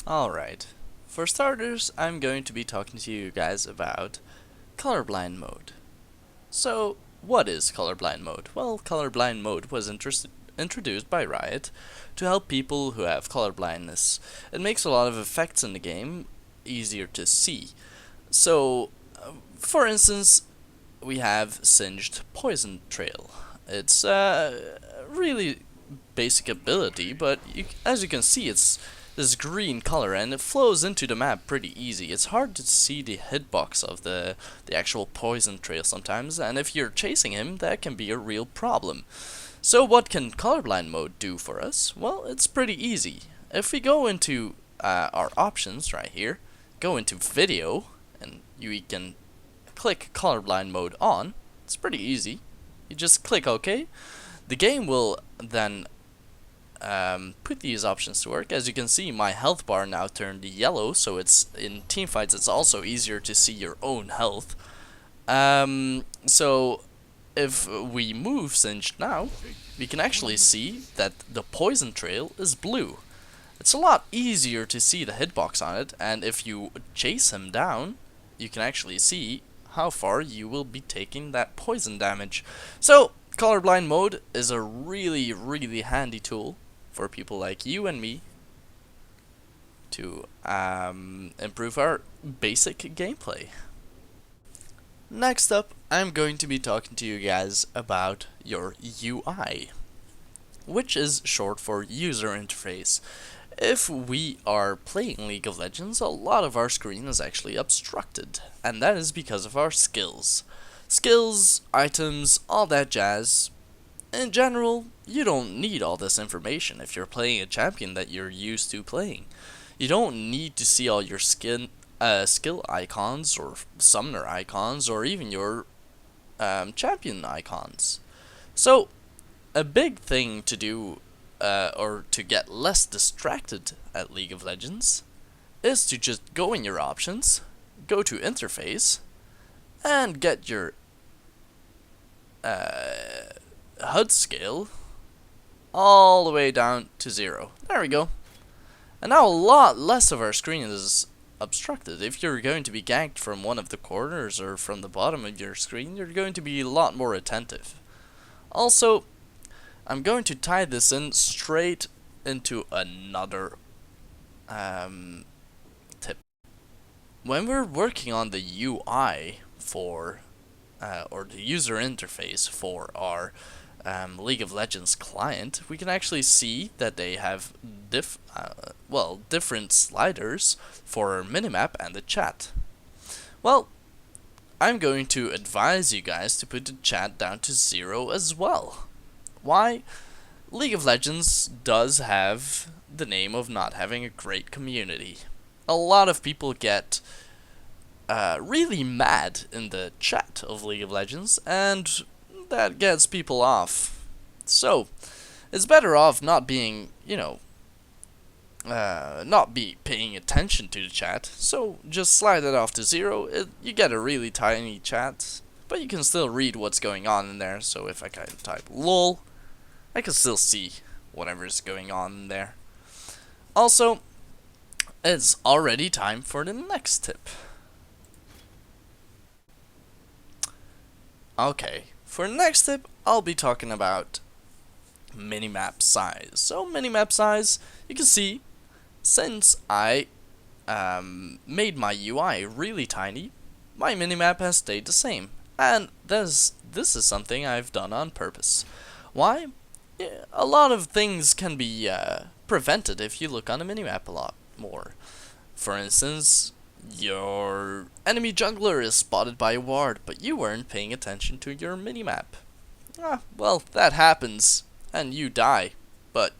Alright, for starters, I'm going to be talking to you guys about colorblind mode. So, what is colorblind mode? Well, colorblind mode was introduced by Riot to help people who have colorblindness. It makes a lot of effects in the game easier to see. So, for instance, we have Singed Poison Trail. It's a really basic ability, but as you can see, it's this green color and it flows into the map pretty easy. It's hard to see the hitbox of the actual poison trail sometimes, and if you're chasing him, that can be a real problem. So what can colorblind mode do for us? Well, it's pretty easy. If we go into our options right here, go into video, and you can click colorblind mode on. It's pretty easy. You just click OK. The game will then put these options to work. As you can see, my health bar now turned yellow, so it's in teamfights it's also easier to see your own health. So if we move Singed now, we can actually see that the poison trail is blue. It's a lot easier to see the hitbox on it, and if you chase him down, you can actually see how far you will be taking that poison damage. So colorblind mode is a really handy tool for people like you and me to improve our basic gameplay. Next up, I'm going to be talking to you guys about your UI, which is short for user interface. If we are playing League of Legends, a lot of our screen is actually obstructed, and that is because of our skills. Skills, items, all that jazz. In general, you don't need all this information if you're playing a champion that you're used to playing. You don't need to see all your skill icons or summoner icons or even your champion icons. So, a big thing to do or to get less distracted at League of Legends is to just go in your options, go to interface, and get your HUD scale all the way down to 0. There we go. And now a lot less of our screen is obstructed. If you're going to be ganked from one of the corners or from the bottom of your screen, you're going to be a lot more attentive. Also, I'm going to tie this in straight into another tip. When we're working on the UI for or the user interface for our League of Legends client, we can actually see that they have different sliders for our minimap and the chat. Well, I'm going to advise you guys to put the chat down to 0 as well. Why? League of Legends does have the name of not having a great community. A lot of people get really mad in the chat of League of Legends, and that gets people off. So, it's better off not being, not be paying attention to the chat. So, just slide it off to 0. You get a really tiny chat, but you can still read what's going on in there. So, if I kind of type LOL, I can still see whatever's going on in there. Also, it's already time for the next tip. Okay, for the next tip, I'll be talking about minimap size. So minimap size, you can see, since I made my UI really tiny, my minimap has stayed the same. And this is something I've done on purpose. Why? Yeah, a lot of things can be prevented if you look on the minimap a lot more. For instance, your enemy jungler is spotted by a ward, but you weren't paying attention to your minimap. Well, that happens, and you die. But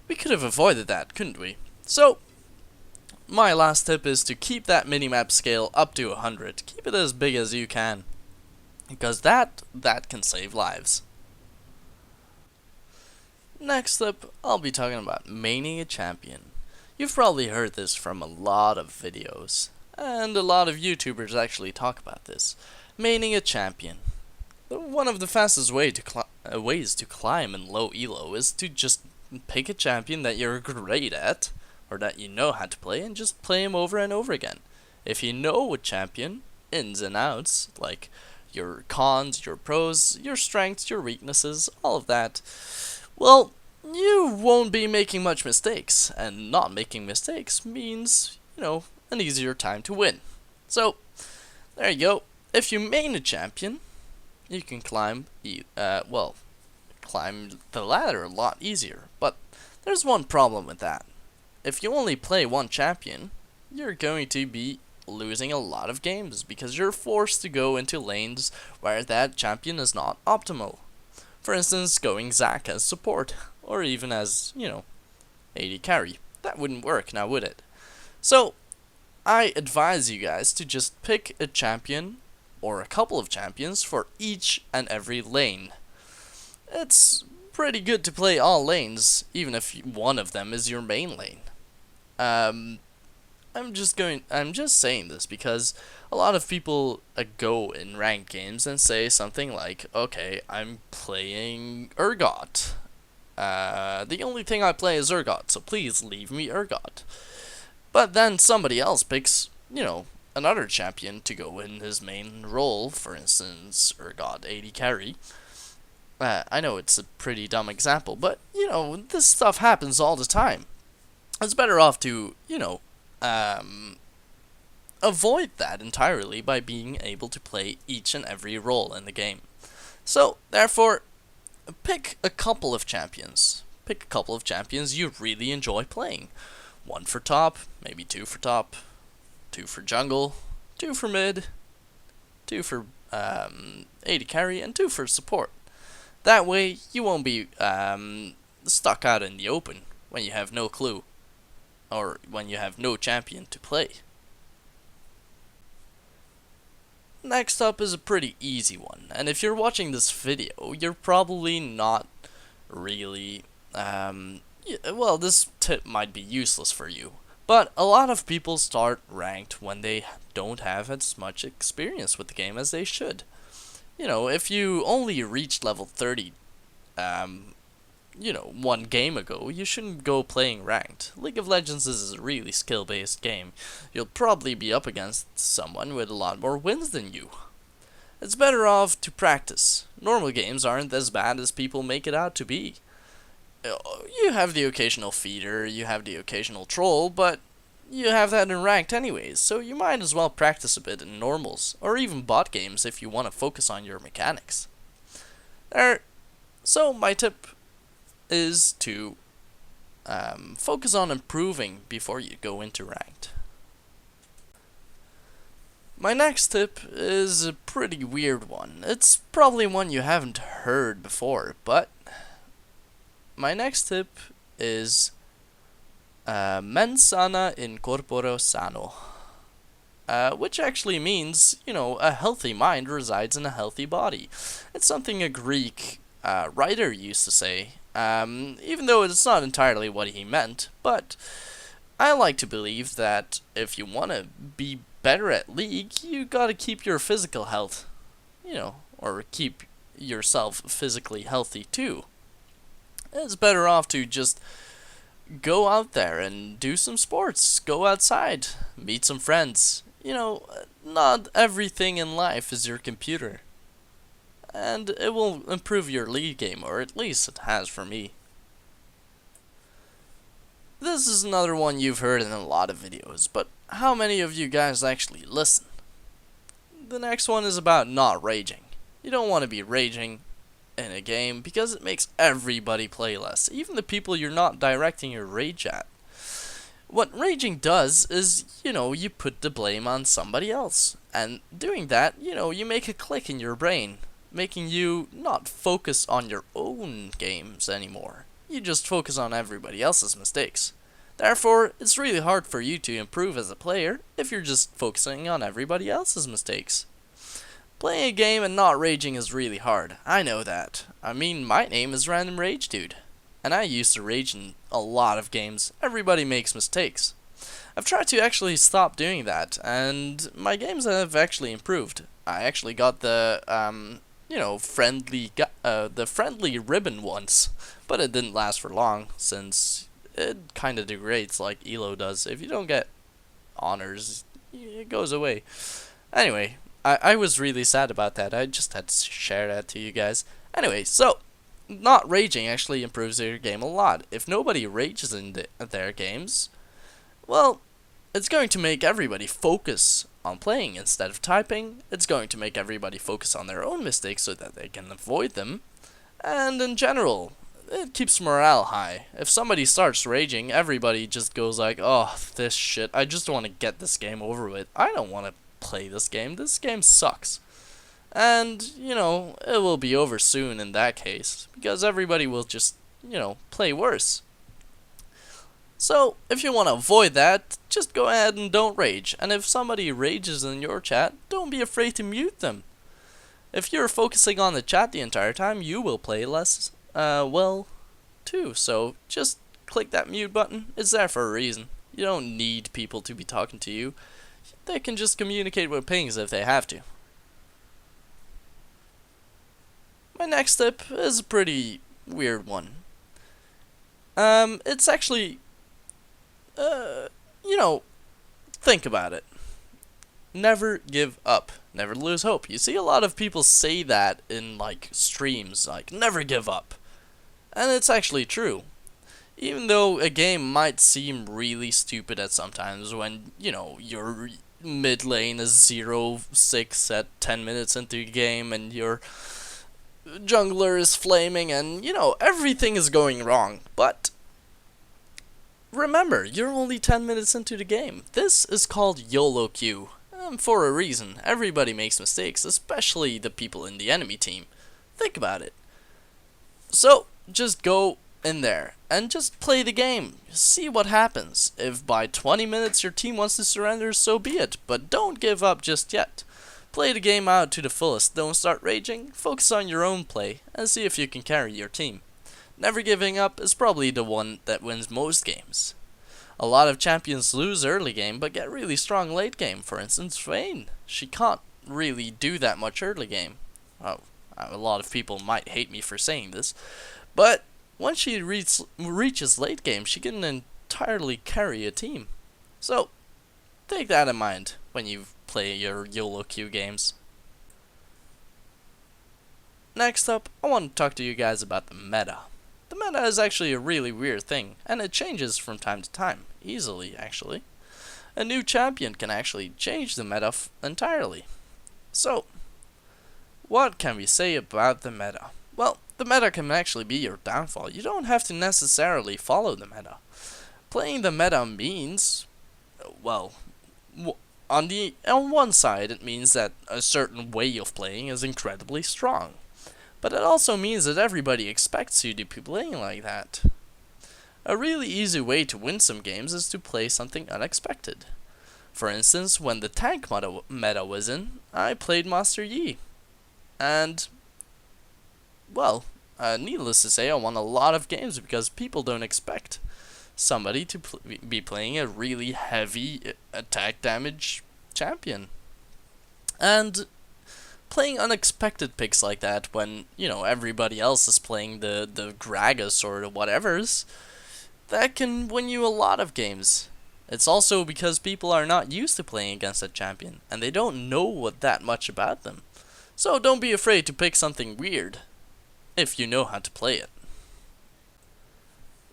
we could have avoided that, couldn't we? So, my last tip is to keep that minimap scale up to 100. Keep it as big as you can, because that can save lives. Next up, I'll be talking about maining a champion. You've probably heard this from a lot of videos, and a lot of YouTubers actually talk about this. Maining a champion. One of the fastest ways to climb in low elo is to just pick a champion that you're great at, or that you know how to play, and just play him over and over again. If you know a champion, ins and outs, like your cons, your pros, your strengths, your weaknesses, all of that, well, you won't be making much mistakes, and not making mistakes means, an easier time to win. So, there you go. If you main a champion, you can climb the ladder a lot easier. But there's one problem with that. If you only play one champion, you're going to be losing a lot of games because you're forced to go into lanes where that champion is not optimal. For instance, going Zac as support, or even as, AD carry. That wouldn't work, now would it? So, I advise you guys to just pick a champion, or a couple of champions, for each and every lane. It's pretty good to play all lanes, even if one of them is your main lane. I'm just saying this because a lot of people go in ranked games and say something like, okay, I'm playing Urgot. The only thing I play is Urgot, so please leave me Urgot. But then somebody else picks, another champion to go in his main role, for instance, Urgot AD carry. I know it's a pretty dumb example, but, this stuff happens all the time. It's better off to, avoid that entirely by being able to play each and every role in the game. So, therefore, pick a couple of champions. Pick a couple of champions you really enjoy playing. 1 for top, maybe 2 for top, 2 for jungle, 2 for mid, 2 for AD carry, and 2 for support. That way, you won't be stuck out in the open when you have no clue, or when you have no champion to play. Next up is a pretty easy one, and if you're watching this video, you're probably not really, this tip might be useless for you, but a lot of people start ranked when they don't have as much experience with the game as they should. If you only reached level 30, one game ago, you shouldn't go playing ranked. League of Legends is a really skill-based game. You'll probably be up against someone with a lot more wins than you. It's better off to practice. Normal games aren't as bad as people make it out to be. You have the occasional feeder, you have the occasional troll, but you have that in ranked anyways, so you might as well practice a bit in normals, or even bot games if you want to focus on your mechanics. So my tip is to focus on improving before you go into ranked. My next tip is a pretty weird one. It's probably one you haven't heard before, but my next tip is mens sana in corpore sano, which actually means, a healthy mind resides in a healthy body. It's something a Greek writer used to say, even though it's not entirely what he meant, but I like to believe that if you want to be better at League, you gotta keep your physical health, or keep yourself physically healthy too. It's better off to just go out there and do some sports, go outside, meet some friends. Not everything in life is your computer. And it will improve your League game, or at least it has for me. This is another one you've heard in a lot of videos, but how many of you guys actually listen? The next one is about not raging. You don't want to be raging in a game because it makes everybody play less, even the people you're not directing your rage at. What raging does is, you put the blame on somebody else, and doing that, you make a click in your brain, making you not focus on your own games anymore. You just focus on everybody else's mistakes. Therefore, it's really hard for you to improve as a player if you're just focusing on everybody else's mistakes. Playing a game and not raging is really hard. I know that. I mean, my name is Random Rage Dude, and I used to rage in a lot of games. Everybody makes mistakes. I've tried to actually stop doing that, and my games have actually improved. I actually got the friendly ribbon once, but it didn't last for long since it kind of degrades like Elo does. If you don't get honors, it goes away. Anyway, I was really sad about that. I just had to share that to you guys. Anyway, so not raging actually improves your game a lot. If nobody rages in their games, well, it's going to make everybody focus on playing instead of typing. It's going to make everybody focus on their own mistakes so that they can avoid them. And in general, it keeps morale high. If somebody starts raging, everybody just goes like, oh, this shit, I just want to get this game over with. I don't want to play this game. This game sucks. And, you know, it will be over soon in that case, because everybody will just, you know, play worse. So, if you want to avoid that, just go ahead and don't rage. And if somebody rages in your chat, don't be afraid to mute them. If you're focusing on the chat the entire time, you will play less, well, too. So, just click that mute button. It's there for a reason. You don't need people to be talking to you. They can just communicate with pings if they have to. My next tip is a pretty weird one. It's actually, you know, think about it. Never give up. Never lose hope. You see a lot of people say that in, like, streams, like, never give up. And it's actually true. Even though a game might seem really stupid at sometimes when, you know, your mid lane is 0-6 at 10 minutes into the game and your jungler is flaming and, you know, everything is going wrong. But remember, you're only 10 minutes into the game. This is called YOLO queue. For a reason. Everybody makes mistakes, especially the people in the enemy team. Think about it. So, just go in there and just play the game. See what happens. If by 20 minutes your team wants to surrender, so be it. But don't give up just yet. Play the game out to the fullest. Don't start raging. Focus on your own play and see if you can carry your team. Never giving up is probably the one that wins most games. A lot of champions lose early game but get really strong late game. For instance, Vayne. She can't really do that much early game. Oh, a lot of people might hate me for saying this, but once she reaches late game, she can entirely carry a team. So, take that in mind when you play your YOLO queue games. Next up, I want to talk to you guys about the meta. The meta is actually a really weird thing, and it changes from time to time, easily actually. A new champion can actually change the meta entirely. So, what can we say about the meta? Well, the meta can actually be your downfall. You don't have to necessarily follow the meta. Playing the meta means, well, on one side it means that a certain way of playing is incredibly strong. But it also means that everybody expects you to be playing like that. A really easy way to win some games is to play something unexpected. For instance, when the tank meta was in, I played Master Yi. And, well, needless to say, I won a lot of games because people don't expect somebody to be playing a really heavy attack damage champion. And playing unexpected picks like that when, you know, everybody else is playing the Gragas or the whatevers, that can win you a lot of games. It's also because people are not used to playing against a champion, and they don't know that much about them. So don't be afraid to pick something weird, if you know how to play it.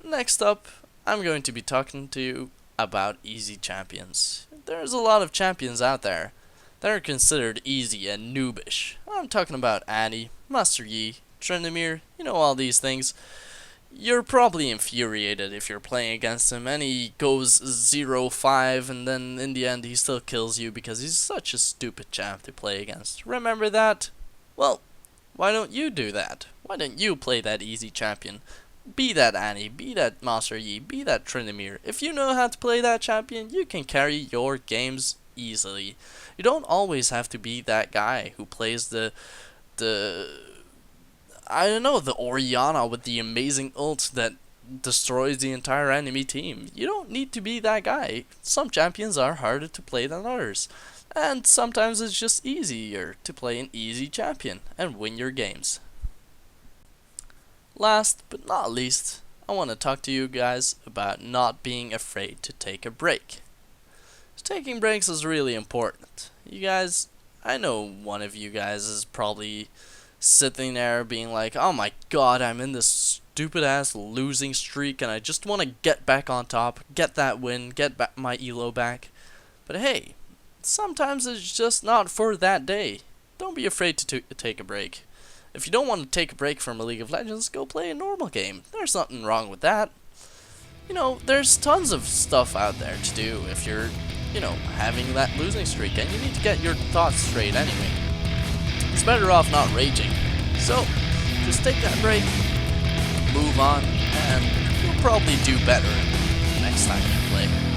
Next up, I'm going to be talking to you about easy champions. There's a lot of champions out there that are considered easy and noobish. I'm talking about Annie, Master Yi, Tryndamere, you know, all these things. You're probably infuriated if you're playing against him and he goes 0-5 and then in the end he still kills you because he's such a stupid champ to play against. Remember that? Well, why don't you do that? Why don't you play that easy champion? Be that Annie, be that Master Yi, be that Tryndamere. If you know how to play that champion, you can carry your games easily. You don't always have to be that guy who plays the I don't know, the Orianna with the amazing ult that destroys the entire enemy team. You don't need to be that guy. Some champions are harder to play than others. And sometimes it's just easier to play an easy champion and win your games. Last but not least, I want to talk to you guys about not being afraid to take a break. Taking breaks is really important. You guys, I know one of you guys is probably sitting there being like, oh my god, I'm in this stupid ass losing streak and I just want to get back on top, get that win, get back my elo back. But hey, sometimes it's just not for that day. Don't be afraid to take a break. If you don't want to take a break from a League of Legends, go play a normal game. There's nothing wrong with that. You know, there's tons of stuff out there to do if you're, having that losing streak, and you need to get your thoughts straight anyway. It's better off not raging. So, just take that break, move on, and you'll probably do better next time you play.